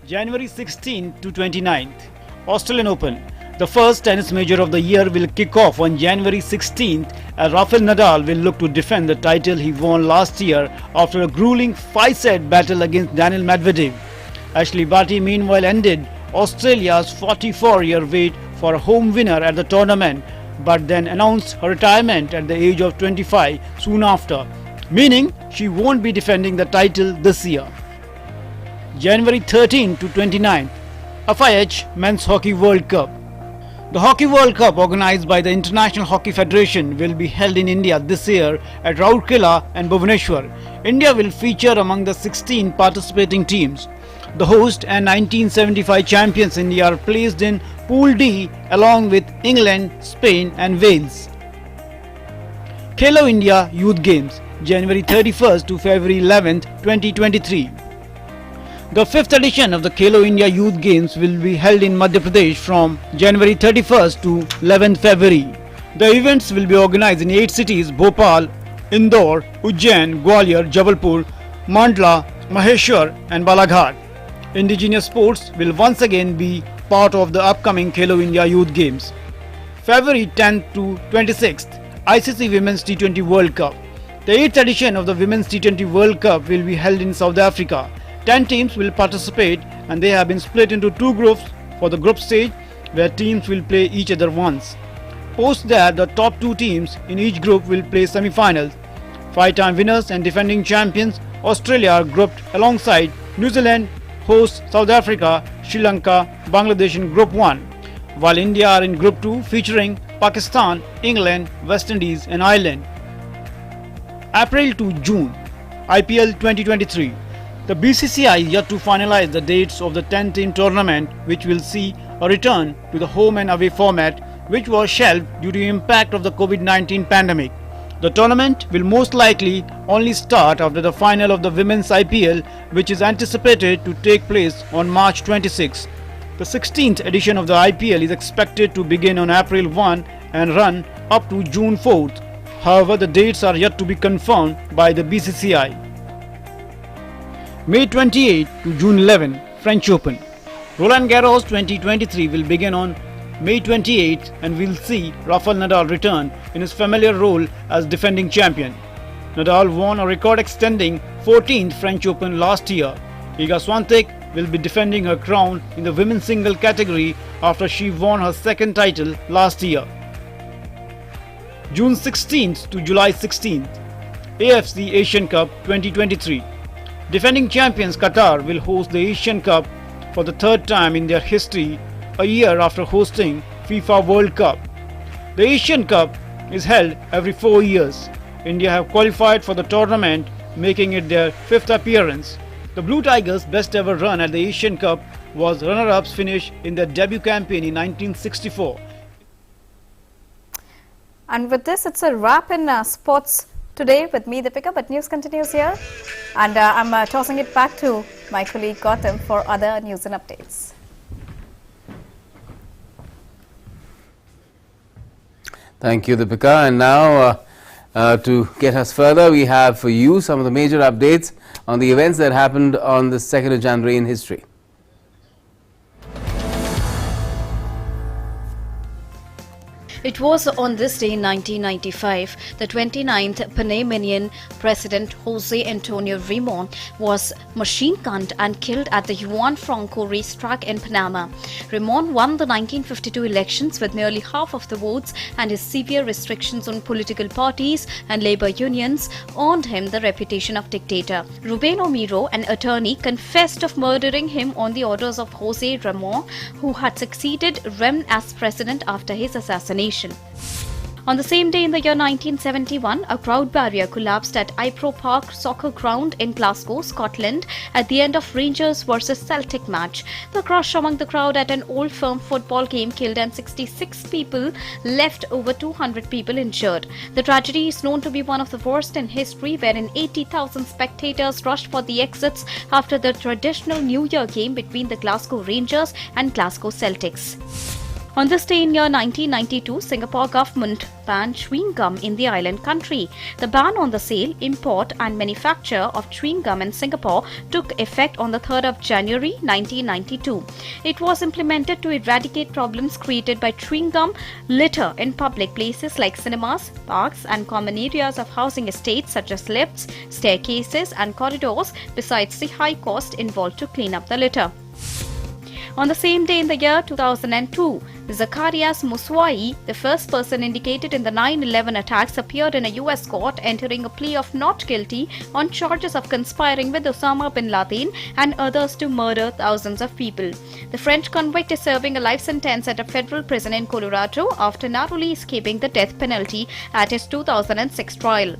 [SPEAKER 18] January 16th to 29th, Australian Open. The first tennis major of the year will kick off on January 16th as Rafael Nadal will look to defend the title he won last year after a grueling 5-set battle against Daniil Medvedev. Ashley Barty meanwhile ended Australia's 44-year wait for a home winner at the tournament, but then announced her retirement at the age of 25 soon after, meaning she won't be defending the title this year. January 13 to 29th, FIH Men's Hockey World Cup. The Hockey World Cup, organized by the International Hockey Federation, will be held in India this year at Rourkela and Bhubaneswar. India will feature among the 16 participating teams. The host and 1975 champions India are placed in Pool D along with England, Spain and Wales. Khelo India Youth Games, January 31st to February 11th, 2023. The 5th edition of the Khelo India Youth Games will be held in Madhya Pradesh from January 31st to 11th February. The events will be organized in 8 cities: Bhopal, Indore, Ujjain, Gwalior, Jabalpur, Mandla, Maheshwar and Balaghat. Indigenous sports will once again be part of the upcoming Khelo India Youth Games. February 10th to 26th, ICC Women's T20 World Cup. The 8th edition of the Women's T20 World Cup will be held in South Africa. 10 teams will participate and they have been split into 2 groups for the group stage, where teams will play each other once. Post that, the top 2 teams in each group will play semi-finals. 5-time winners and defending champions Australia are grouped alongside New Zealand, hosts South Africa, Sri Lanka, Bangladesh in Group 1, while India are in Group 2 featuring Pakistan, England, West Indies and Ireland. April to June, IPL 2023. The BCCI is yet to finalize the dates of the 10-team tournament, which will see a return to the home and away format, which was shelved due to the impact of the COVID-19 pandemic. The tournament will most likely only start after the final of the Women's IPL, which is anticipated to take place on March 26. The 16th edition of the IPL is expected to begin on April 1 and run up to June 4th. However, the dates are yet to be confirmed by the BCCI. May 28 to June 11, French Open. Roland Garros 2023 will begin on May 28 and we'll see Rafael Nadal return in his familiar role as defending champion. Nadal won a record-extending 14th French Open last year. Iga Swiatek will be defending her crown in the women's single category after she won her second title last year. June 16th to July 16th, AFC Asian Cup 2023. Defending champions Qatar will host the Asian Cup for the third time in their history, a year after hosting FIFA World Cup. The Asian Cup is held every 4 years. India have qualified for the tournament, making it their 5th appearance. The Blue Tigers' best ever run at the Asian Cup was runner-ups finish in their debut campaign in 1964.
[SPEAKER 17] And with this, it's a wrap in sports today with me, Deepika, but news continues here. And I'm tossing it back to my colleague Gautam for other news and updates.
[SPEAKER 1] Thank you, Deepika. And now to get us further, we have for you some of the major updates on the events that happened on the 2nd of January in history.
[SPEAKER 7] It was on this day in 1995, the 29th Panamanian President Jose Antonio Ramon was machine-gunned and killed at the Juan Franco racetrack in Panama. Ramon won the 1952 elections with nearly half of the votes, and his severe restrictions on political parties and labor unions earned him the reputation of dictator. Ruben O'Meara, an attorney, confessed of murdering him on the orders of Jose Ramon, who had succeeded Rem as president after his assassination. On the same day in the year 1971, a crowd barrier collapsed at Ibrox Park soccer ground in Glasgow, Scotland, at the end of Rangers vs Celtic match. The crush among the crowd at an Old Firm football game killed and 66 people, left over 200 people injured. The tragedy is known to be one of the worst in history, wherein 80,000 spectators rushed for the exits after the traditional New Year game between the Glasgow Rangers and Glasgow Celtics. On this day in year 1992, Singapore government banned chewing gum in the island country. The ban on the sale, import and manufacture of chewing gum in Singapore took effect on the 3rd of January 1992. It was implemented to eradicate problems created by chewing gum litter in public places like cinemas, parks and common areas of housing estates such as lifts, staircases and corridors, besides the high cost involved to clean up the litter. On the same day in the year 2002, Zacarias Moussaoui, the first person indicated in the 9/11 attacks, appeared in a US court, entering a plea of not guilty on charges of conspiring with Osama bin Laden and others to murder thousands of people. The French convict is serving a life sentence at a federal prison in Colorado after narrowly escaping the death penalty at his 2006 trial.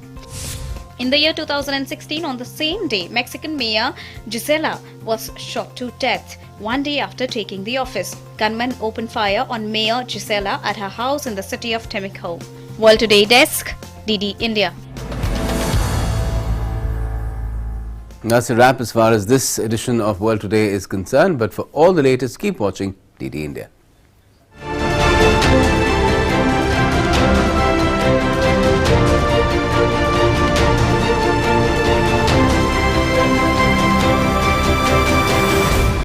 [SPEAKER 7] In the year 2016, on the same day, Mexican Mayor Gisela was shot to death one day after taking the office. Gunmen opened fire on Mayor Gisela at her house in the city of Temixco. World Today Desk, DD India.
[SPEAKER 1] That's a wrap as far as this edition of World Today is concerned, but for all the latest, keep watching DD India.